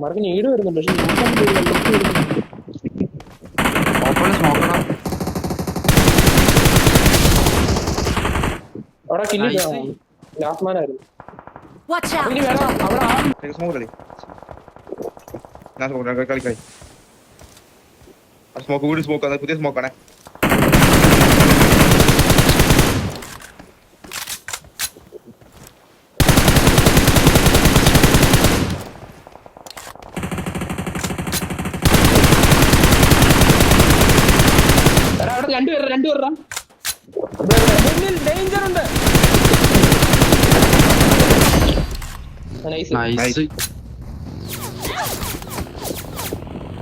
Mark നീട് വരുന്നുണ്ട് പക്ഷെ അവിടെ കില്ല് ലാസ്റ്റ് മാൻ ആയിരുന്നു. ഇനി വേണം അവിടെ സ്മോക്ക് കൂടി സ്മോക്ക് പുതിയ സ്മോക്കാണേ. അവിടെ രണ്ടുപേരാ മുന്നിൽ ഡേഞ്ചർ ഉണ്ട്.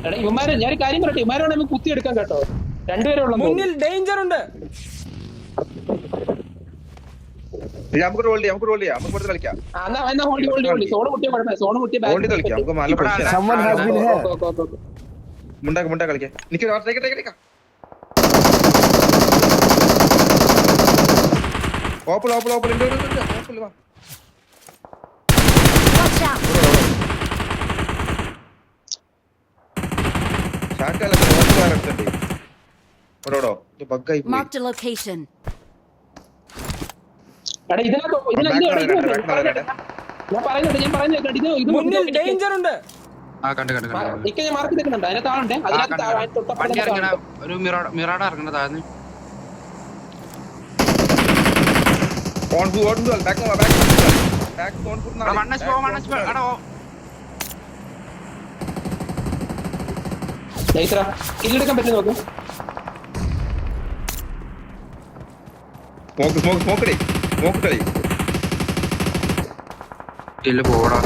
എടാ ഇവന്മാരെ ഞാൻ കാര്യം പറയട്ടെ, ഇവന്മാരോട് നമുക്ക് കുത്തിയെടുക്കാൻ കേട്ടോ. രണ്ടുപേരെ ഉള്ള മുന്നിൽ ഡേഞ്ചർ ഉണ്ട്. Marked a location. ഡേഞ്ചർ ഉണ്ട്. ഒരു മിറാഡ ഇറങ്ങണതായിരുന്നു. കില്ലെടുക്കാൻ പറ്റും നോക്ക്. പോടാ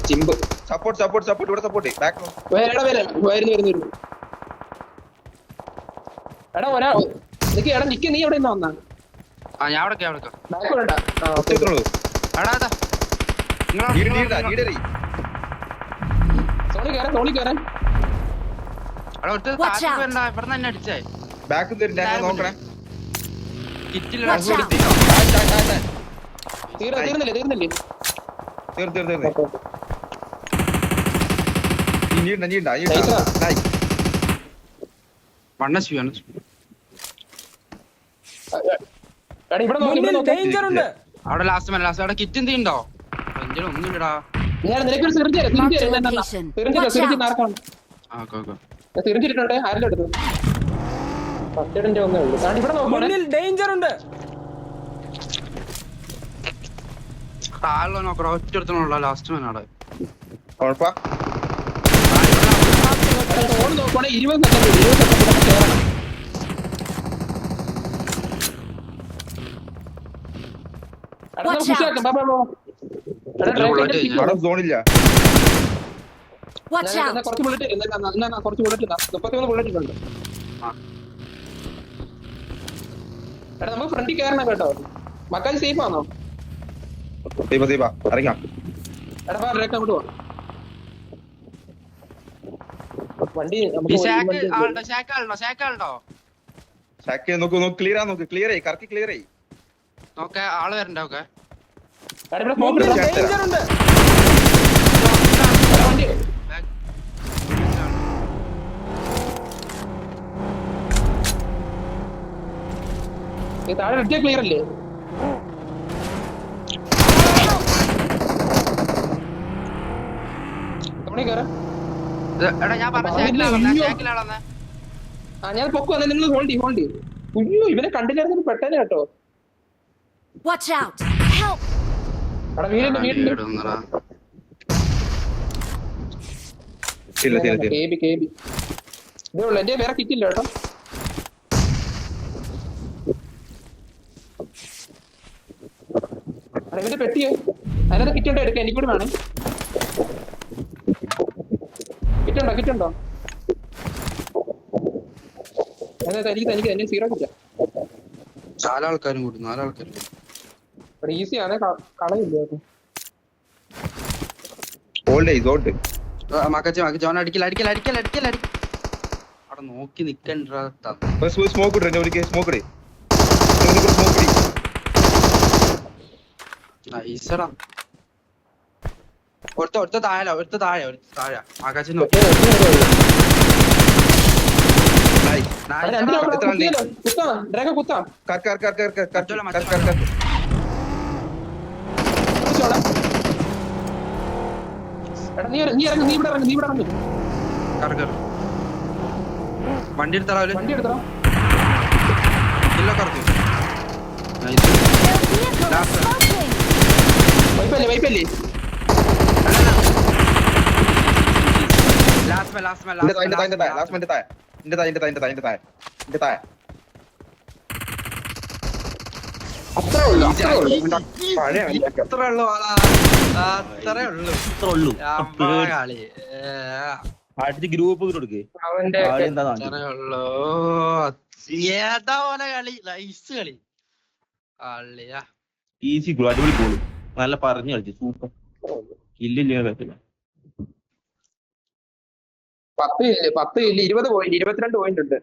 ചിമ്പ് എടാ ഒരാ എടാ നിക്ക്, നീ എവിടെ വന്നാ? ഞാൻ അവിടെ തോളി കയറാൻ ഇവിടെ അടിച്ചേ. തീർന്നില്ലേ? അവിടെ ലാസ്റ്റ് അവിടെ കിറ്റ് എന്തുണ്ടോ? ഒന്നുമില്ലടാ. തിരിച്ചിട്ടുണ്ട്. ആരുടെ എടുത്തു? ഫസ്റ്റ് എയ്ഡിന്റെ ഒന്നേ ഉള്ളൂ. ഇവിടെ ഡേഞ്ചർ ഉണ്ട്. താഴെ നോക്കടാ, ഒറ്റ ലാസ്റ്റ് മാനാണ്. 20 സെക്കൻഡ് കുറച്ച് ബുള്ളറ്റ് ഉണ്ട്. എടാ നമുക്ക് ഫ്രണ്ടിൽ കയറണം കേട്ടോ. മക്കാൽ സേഫ് ആണോ? അറിയാം. എടാ അങ്ങോട്ട് പോവാം. വണ്ടി ക്ലിയർ ആയി. ആള് വരണ്ട. താഴെ റെഡ് ക്ലിയർ അല്ലേ? ഞാൻ പൊക്കു നിങ്ങൾ ഹോൾഡ് അയ്യോ ഇവനെ കണ്ടില്ലായിരുന്നു പെട്ടെന്ന് കേട്ടോ. എന്റെ വേറെ കിറ്റില്ല കേട്ടോ. ഇവന്റെ പെട്ടിയോ അതിനകത്ത് കിറ്റുണ്ടോ? എടുക്കാം, എനിക്കൂടി വേണം. കിറ്റുണ്ടോ? എനിക്ക് എന്നെ സീറോ കിട്ടാം. 4 ആൾക്കാരും കൂടി 4 ആൾക്കാരും ഈസിയാണ്, കളയില്ല. അവിടെ നോക്കി നിക്കണ്ട. ഒരുത്ത താഴെ ആകാശം നോക്കി Nice. കുത്താം ഡ്രാഗൺ കുത്താം കർക്ക് പിടിച്ചോളാം. എടാ നീ ഇവിടെ ഇറങ്ങി കറ വണ്ടി എടുത്തറാവല് വണ്ടി എടുത്തോ. ഇല്ല കറക്ക് വൈപ്പല്ലേ ലാസ്റ്റ് താഴെ അത്രേ ഉള്ളൂ പഴയ അത്രേ ഉള്ളു അത്രേ ഉള്ളു ഇത്ര ഉള്ളൂ കളി അടുത്ത ഗ്രൂപ്പ് കൊടുക്ക് അവന്റെ എന്താ അത്രേ ഉള്ളു ഏതാ പോലെ കളി നൈസ് കളി കളിയാ ഈസി ഗോൾ അടിപൊളി ഗോൾ നല്ല പറഞ്ഞു കളിച്ചു സൂപ്പർ ഇല്ലില്ല പറ്റില്ല 10 ഇല്ല 20 പോയിന്റ് 22 പോയിന്റ് ഉണ്ട്.